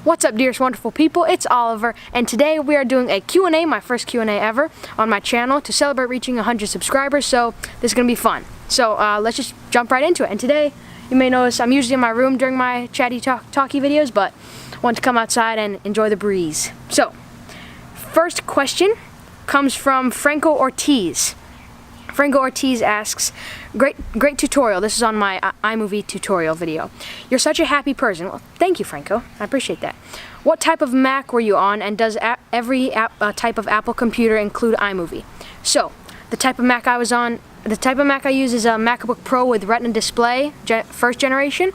What's up, dearest wonderful people? It's Oliver, and today we are doing a Q&A, my first Q&A ever, on my channel to celebrate reaching 100 subscribers, so this is going to be fun. So let's just jump right into it. And today, you may notice I'm usually in my room during my chatty talky videos, but I want to come outside and enjoy the breeze. So, first question comes from Franco Ortiz. Franco Ortiz asks, great tutorial. This is on my iMovie tutorial video. You're such a happy person. Well, thank you, Franco. I appreciate that. What type of Mac were you on, and does every type of Apple computer include iMovie? So, the type of Mac I was on, the type of Mac I use is a MacBook Pro with Retina display, first generation.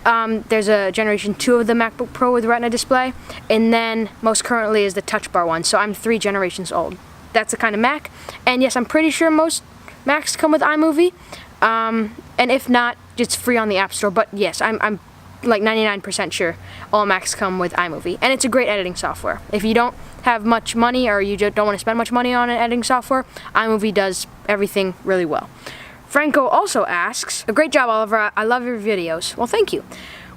There's a generation 2 of the MacBook Pro with Retina display, and then most currently is the Touch Bar one, so I'm 3 generations old. That's the kind of Mac, and yes, I'm pretty sure most Macs come with iMovie, and if not, it's free on the App Store, but yes, I'm like 99% sure all Macs come with iMovie, and it's a great editing software. If you don't have much money, or you just don't want to spend much money on an editing software, iMovie does everything really well. Franco also asks, a great job, Oliver, I love your videos. Well, thank you.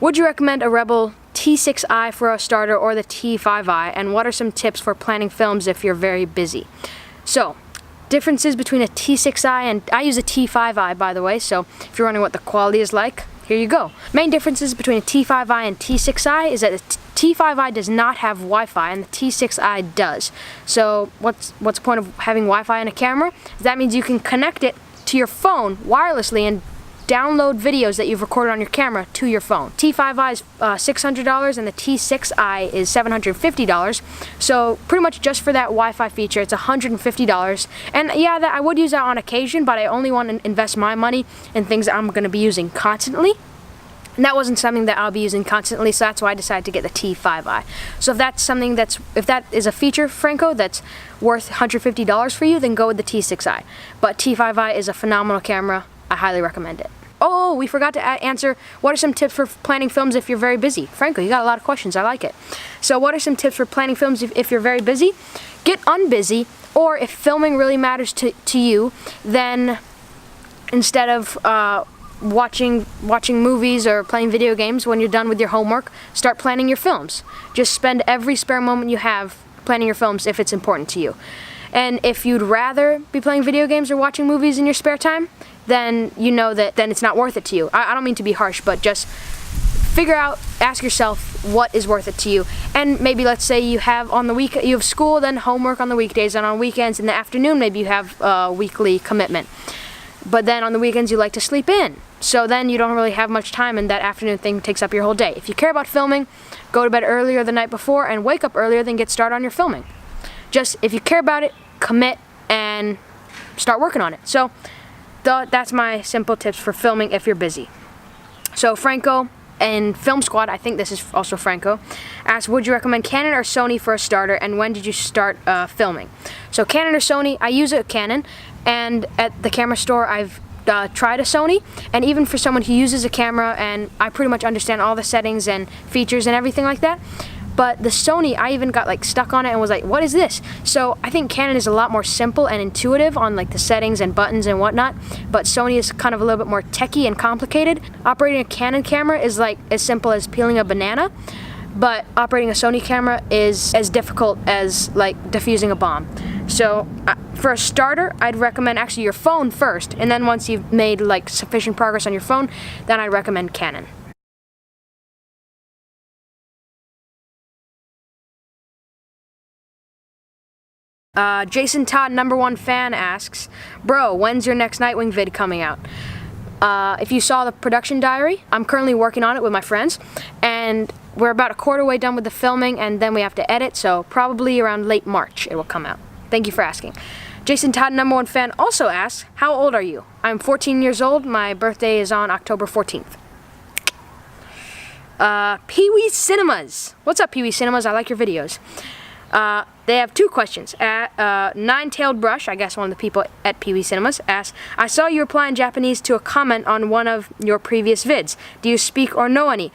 Would you recommend a Rebel T6i for a starter or the T5i, and what are some tips for planning films if you're very busy? So, differences between a T6i and, I use a T5i by the way, so if you're wondering what the quality is like, here you go. Main differences between a T5i and T6i is that the T5i does not have Wi-Fi and the T6i does. So what's the point of having Wi-Fi in a camera? That means you can connect it to your phone wirelessly and download videos that you've recorded on your camera to your phone. T5i is $600 and the T6i is $750. So pretty much just for that Wi-Fi feature, it's $150. And yeah, I would use that on occasion, but I only want to invest my money in things that I'm going to be using constantly. And that wasn't something that I'll be using constantly, so that's why I decided to get the T5i. So if that's something if that is a feature, Franco, that's worth $150 for you, then go with the T6i. But T5i is a phenomenal camera. I highly recommend it. Oh, we forgot to answer, what are some tips for planning films if you're very busy? Franco, you got a lot of questions, I like it. So what are some tips for planning films if you're very busy? Get unbusy, or if filming really matters to you, then instead of watching movies or playing video games when you're done with your homework, start planning your films. Just spend every spare moment you have planning your films if it's important to you. And if you'd rather be playing video games or watching movies in your spare time, then you know that then it's not worth it to you. I don't mean to be harsh, but just figure out, ask yourself what is worth it to you. And maybe let's say you have you have school, then homework on the weekdays, and on weekends in the afternoon maybe you have a weekly commitment. But then on the weekends you like to sleep in. So then you don't really have much time, and that afternoon thing takes up your whole day. If you care about filming, go to bed earlier the night before and wake up earlier, then get started on your filming. Just, if you care about it, commit and start working on it. So that's my simple tips for filming if you're busy. So Franco and Film Squad, I think this is also Franco, asked, would you recommend Canon or Sony for a starter, and when did you start filming? So Canon or Sony, I use a Canon, and at the camera store I've tried a Sony, and even for someone who uses a camera and I pretty much understand all the settings and features and everything like that, but the Sony, I even got like stuck on it and was like, what is this? So I think Canon is a lot more simple and intuitive on like the settings and buttons and whatnot, but Sony is kind of a little bit more techy and complicated. Operating a Canon camera is like as simple as peeling a banana, but operating a Sony camera is as difficult as like defusing a bomb. So for a starter, I'd recommend actually your phone first, and then once you've made like sufficient progress on your phone, then I'd recommend Canon. Jason Todd, #1 fan, asks, bro, when's your next Nightwing vid coming out? If you saw the production diary, I'm currently working on it with my friends, and we're about a quarter way done with the filming, and then we have to edit, so probably around late March it will come out. Thank you for asking. Jason Todd, #1 fan, also asks, how old are you? I'm 14 years old. My birthday is on October 14th. Pee-wee Cinemas. What's up, Pee-wee Cinemas? I like your videos. They have 2 questions. Nine-Tailed Brush, I guess one of the people at Pee-wee Cinemas, asks, I saw you reply in Japanese to a comment on one of your previous vids. Do you speak or know any?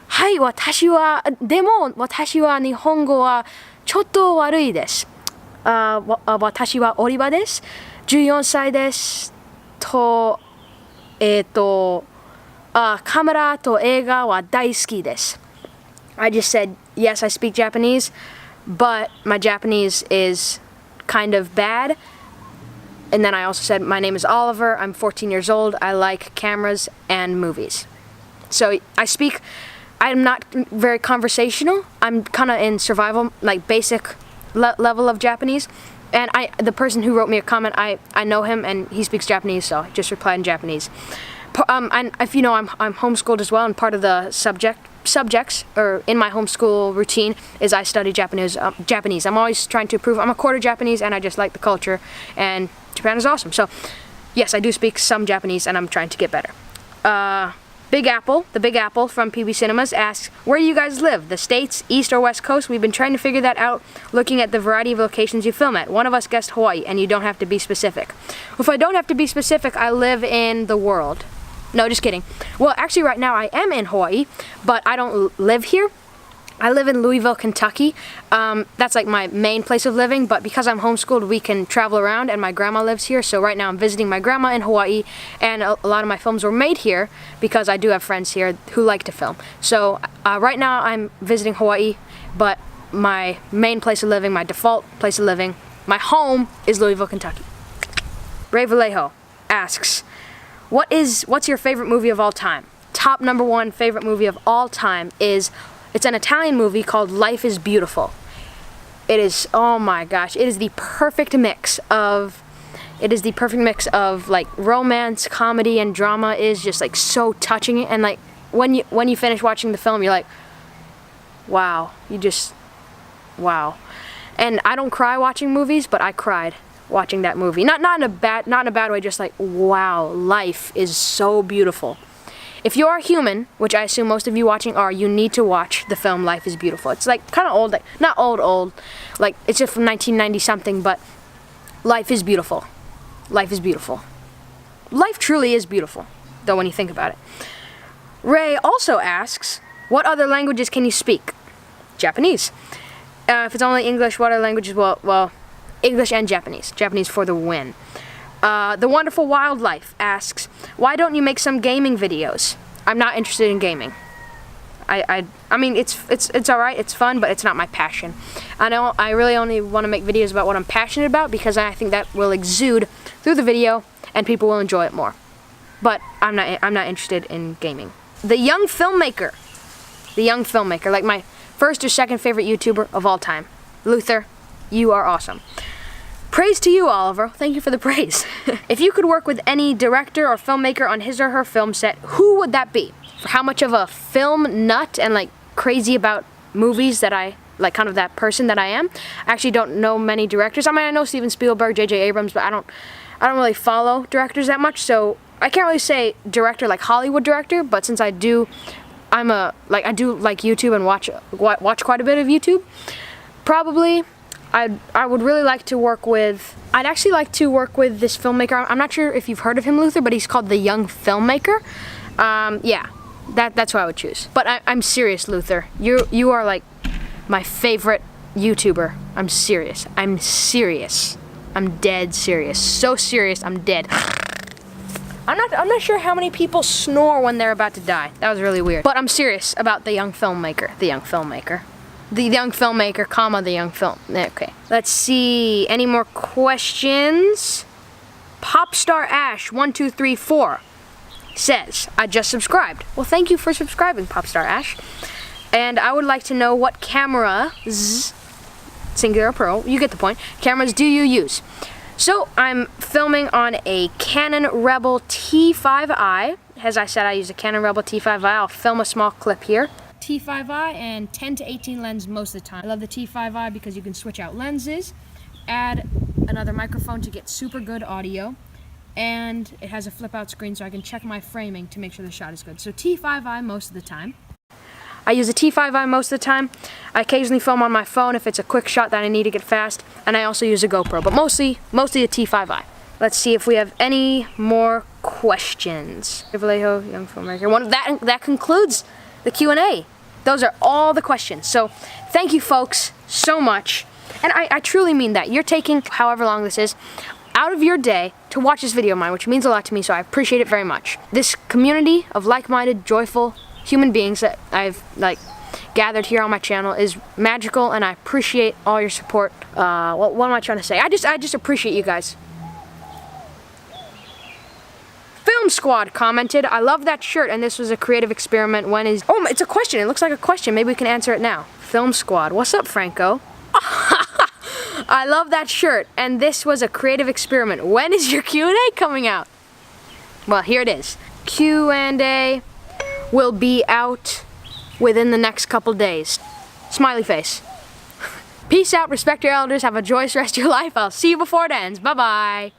はい、私は、でも私は日本語はちょっと悪いです。私はオリバーです。14歳です。カメラと映画は大好きです。I just said, yes, I speak Japanese, but my Japanese is kind of bad. And then I also said, my name is Oliver, I'm 14 years old, I like cameras and movies. So I'm not very conversational, I'm kind of in survival, like basic level of Japanese. And the person who wrote me a comment, I know him and he speaks Japanese, so I just replied in Japanese. And if you know, I'm homeschooled as well, and part of the subjects or in my homeschool routine is I study Japanese. I'm always trying to improve. I'm a quarter Japanese and I just like the culture, and Japan is awesome. So yes, I do speak some Japanese and I'm trying to get better. Big Apple, the Big Apple from PB Cinemas asks, where do you guys live? The States, East or West Coast? We've been trying to figure that out looking at the variety of locations you film at. One of us guessed Hawaii, and you don't have to be specific. Well, if I don't have to be specific, I live in the world. No, just kidding. Well, actually right now I am in Hawaii, but I don't live here. I live in Louisville, Kentucky. That's like my main place of living, but because I'm homeschooled, we can travel around, and my grandma lives here, so right now I'm visiting my grandma in Hawaii, and a lot of my films were made here because I do have friends here who like to film. So right now I'm visiting Hawaii, but my main place of living, my default place of living, my home is Louisville, Kentucky. Ray Vallejo asks, what's your favorite movie of all time? Top #1 favorite movie of all time is, it's an Italian movie called Life is Beautiful. It is, oh my gosh, it is the perfect mix of like romance, comedy, and drama. It is just like so touching, and like when you finish watching the film, you're like, wow, wow. And I don't cry watching movies, but I cried watching that movie. Not in a bad way, just like, wow, life is so beautiful. If you are human, which I assume most of you watching are, you need to watch the film Life is Beautiful. It's like kind of old, like not old, like it's just from 1990 something, but life is beautiful. Life is beautiful. Life truly is beautiful, though, when you think about it. Ray also asks, what other languages can you speak? Japanese. If it's only English, what other languages? Well, English and Japanese. Japanese for the win. The Wonderful Wildlife asks, why don't you make some gaming videos? I'm not interested in gaming. I mean, it's alright, it's fun, but it's not my passion. I really only want to make videos about what I'm passionate about, because I think that will exude through the video and people will enjoy it more. But I'm not interested in gaming. The Young Filmmaker, like my first or second favorite YouTuber of all time. Luther, you are awesome. Praise to you, Oliver. Thank you for the praise. If you could work with any director or filmmaker on his or her film set, who would that be? For how much of a film nut and like crazy about movies that I, like kind of that person that I am. I actually don't know many directors. I mean, I know Steven Spielberg, J.J. Abrams, but I don't really follow directors that much, so I can't really say director like Hollywood director, but since I do like YouTube and watch quite a bit of YouTube, probably I would really like to work with, I'd actually like to work with this filmmaker. I'm not sure if you've heard of him, Luther, but he's called The Young Filmmaker. Yeah, that's who I would choose. But I'm serious, Luther. You are like my favorite YouTuber. I'm serious. I'm dead serious. So serious, I'm dead. I'm not sure how many people snore when they're about to die. That was really weird. But I'm serious about The Young Filmmaker. The Young Filmmaker, comma, The Young Film. Okay. Let's see. Any more questions? Popstar Ash 1234 says, I just subscribed. Well, thank you for subscribing, Popstar Ash. And I would like to know what cameras, singular plural, you get the point, cameras do you use? So I'm filming on a Canon Rebel T5i. As I said, I use a Canon Rebel T5i. I'll film a small clip here. T5i and 10 to 18 lens most of the time. I love the T5i because you can switch out lenses, add another microphone to get super good audio, and it has a flip out screen so I can check my framing to make sure the shot is good. So T5i most of the time. I use a T5i most of the time. I occasionally film on my phone if it's a quick shot that I need to get fast, and I also use a GoPro, but mostly a T5i. Let's see if we have any more questions. Vallejo, Young Filmmaker. That concludes the Q&A. Those are all the questions. So thank you folks so much. And I truly mean that. You're taking however long this is out of your day to watch this video of mine, which means a lot to me, so I appreciate it very much. This community of like-minded, joyful human beings that I've gathered here on my channel is magical, and I appreciate all your support. What am I trying to say? I just appreciate you guys. Film Squad commented, I love that shirt, and this was a creative experiment. When is... Oh, it's a question. It looks like a question. Maybe we can answer it now. Film Squad. What's up, Franco? I love that shirt, and this was a creative experiment. When is your Q&A coming out? Well, here it is. Q&A will be out within the next couple days. Smiley face. Peace out, respect your elders, have a joyous rest of your life. I'll see you before it ends. Bye-bye.